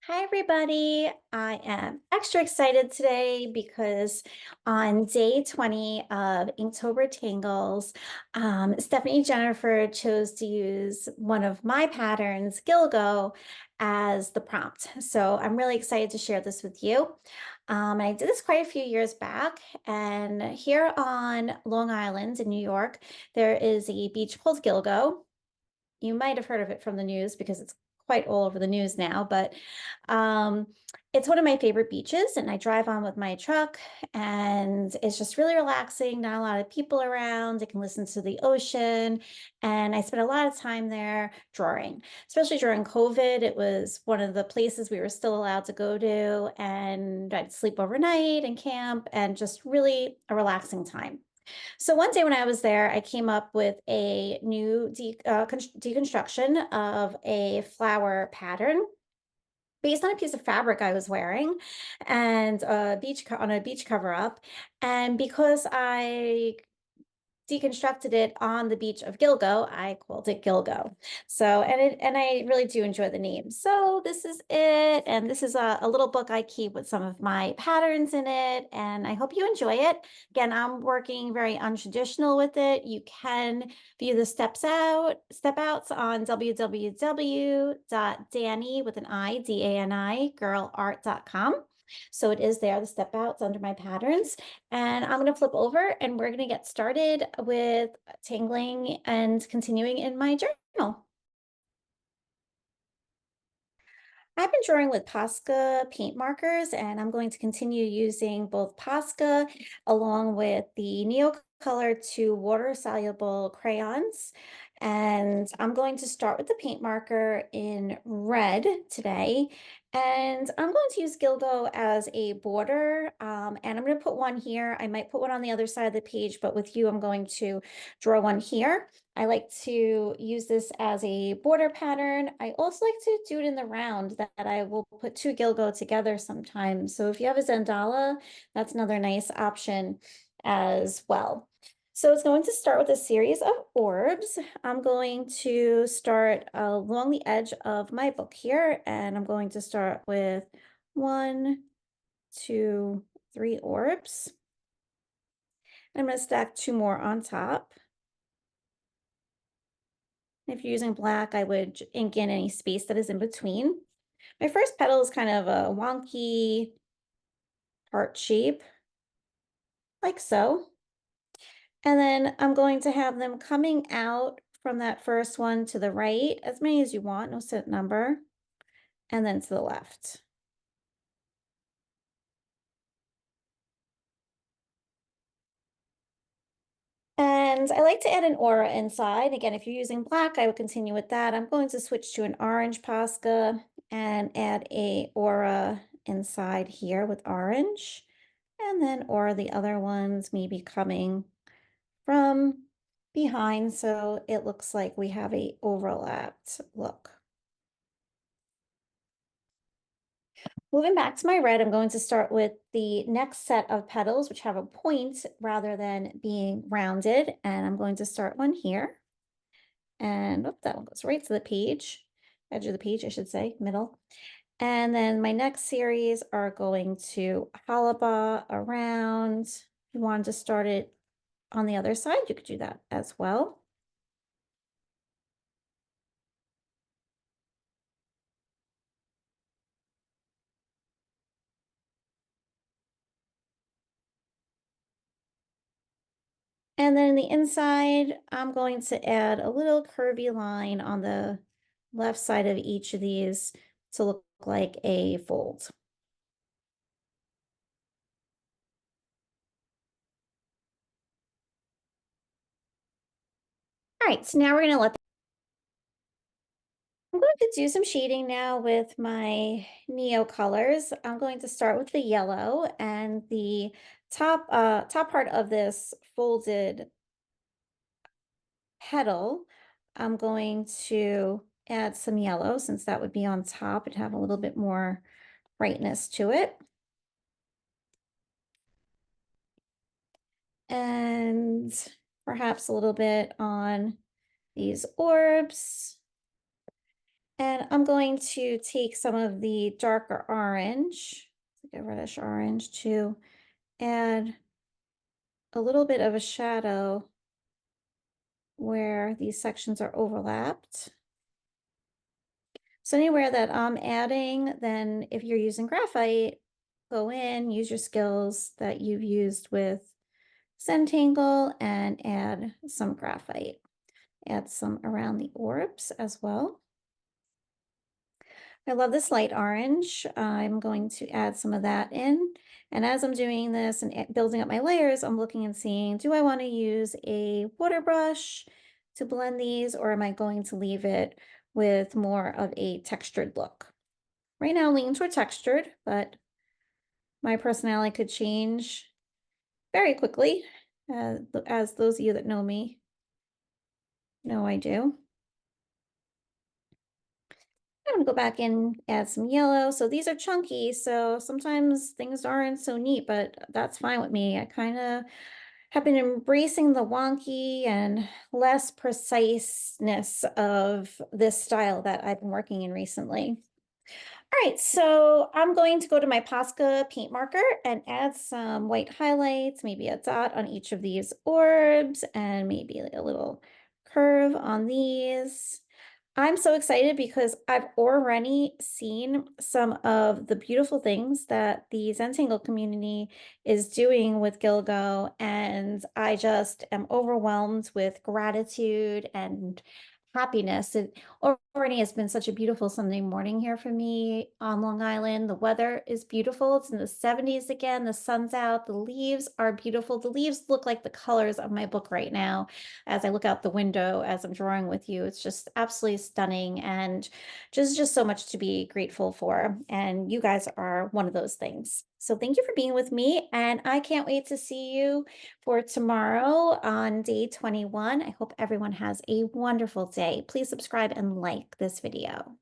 Hi, everybody. I am extra excited today because on day 20 of Inktober Tangles, Stephanie Jennifer chose to use one of my patterns, Gilgo, as the prompt. So I'm really excited to share this with you. I did this quite a few years back, and here on Long Island in New York, there is a beach called Gilgo. You might have heard of it from the news because it's quite all over the news now, but um, it's one of my favorite beaches, and I drive on with my truck, and it's just really relaxing. Not a lot of people around. I can listen to the ocean, and I spent a lot of time there drawing, especially during COVID. It was one of the places we were still allowed to go to, and I'd sleep overnight and camp, and just really a relaxing time. So one day when I was there, I came up with a new deconstruction of a flower pattern based on a piece of fabric I was wearing and on a beach cover up. And because I deconstructed it on the beach of Gilgo, I called it Gilgo. So, and I really do enjoy the name. So this is it, and this is a little book I keep with some of my patterns in it, and I hope you enjoy it. Again, I'm working very untraditional with it. You can view the step outs on www.dani with an I, DANI, girlart.com. So it is there, the step outs under my patterns. And I'm going to flip over and we're going to get started with tangling and continuing in my journal. I've been drawing with Posca paint markers, and I'm going to continue using both Posca along with the Neocolor 2 water-soluble crayons. And I'm going to start with the paint marker in red today. And I'm going to use Gilgo as a border, and I'm going to put one here. I might put one on the other side of the page, but with you, I'm going to draw one here. I like to use this as a border pattern. I also like to do it in the round that I will put two Gilgo together sometimes. So if you have a Zentangle, that's another nice option as well. So it's going to start with a series of orbs. I'm going to start along the edge of my book here, and I'm going to start with 1, 2, 3 orbs. I'm going to stack 2 more on top. If you're using black, I would ink in any space that is in between. My first petal is kind of a wonky heart shape, like so. And then I'm going to have them coming out from that first one to the right, as many as you want, no set number, and then to the left. And I like to add an aura inside. Again, if you're using black, I would continue with that. I'm going to switch to an orange Posca and add a aura inside here with orange. And then aura the other ones maybe coming from behind, so it looks like we have a overlapped look. Moving back to my red, I'm going to start with the next set of petals, which have a point rather than being rounded. And I'm going to start one here. And oh, that one goes right to the page, edge of the page, I should say, middle. And then my next series are going to hollaba around. If you wanted to start it on the other side, you could do that as well. And then the inside, I'm going to add a little curvy line on the left side of each of these to look like a fold. All right, so now we're going to I'm going to do some shading now with my Neo colors. I'm going to start with the yellow, and the top part of this folded petal, I'm going to add some yellow since that would be on top and have a little bit more brightness to it. And perhaps a little bit on these orbs. And I'm going to take some of the darker orange, like a reddish orange, to add a little bit of a shadow where these sections are overlapped. So anywhere that I'm adding, then if you're using graphite, go in, use your skills that you've used with Zentangle and add some graphite. Add some around the orbs as well. I love this light orange. I'm going to add some of that in. And as I'm doing this and building up my layers, I'm looking and seeing, do I want to use a water brush to blend these, or am I going to leave it with more of a textured look? Right now, I'm leaning toward textured, but my personality could change very quickly, as those of you that know me know I do. I'm gonna go back and add some yellow. So these are chunky, so sometimes things aren't so neat, but that's fine with me. I kind of have been embracing the wonky and less preciseness of this style that I've been working in recently. All right, so I'm going to go to my Posca paint marker and add some white highlights, maybe a dot on each of these orbs, and maybe like a little curve on these. I'm so excited because I've already seen some of the beautiful things that the Zentangle community is doing with Gilgo, and I just am overwhelmed with gratitude and happiness. It already has been such a beautiful Sunday morning here for me on Long Island. The weather is beautiful. It's in the 70s again. The sun's out. The leaves are beautiful. The leaves look like the colors of my book right now as I look out the window as I'm drawing with you. It's just absolutely stunning and just so much to be grateful for. And you guys are one of those things. So thank you for being with me, and I can't wait to see you for tomorrow on day 21. I hope everyone has a wonderful day. Please subscribe and like this video.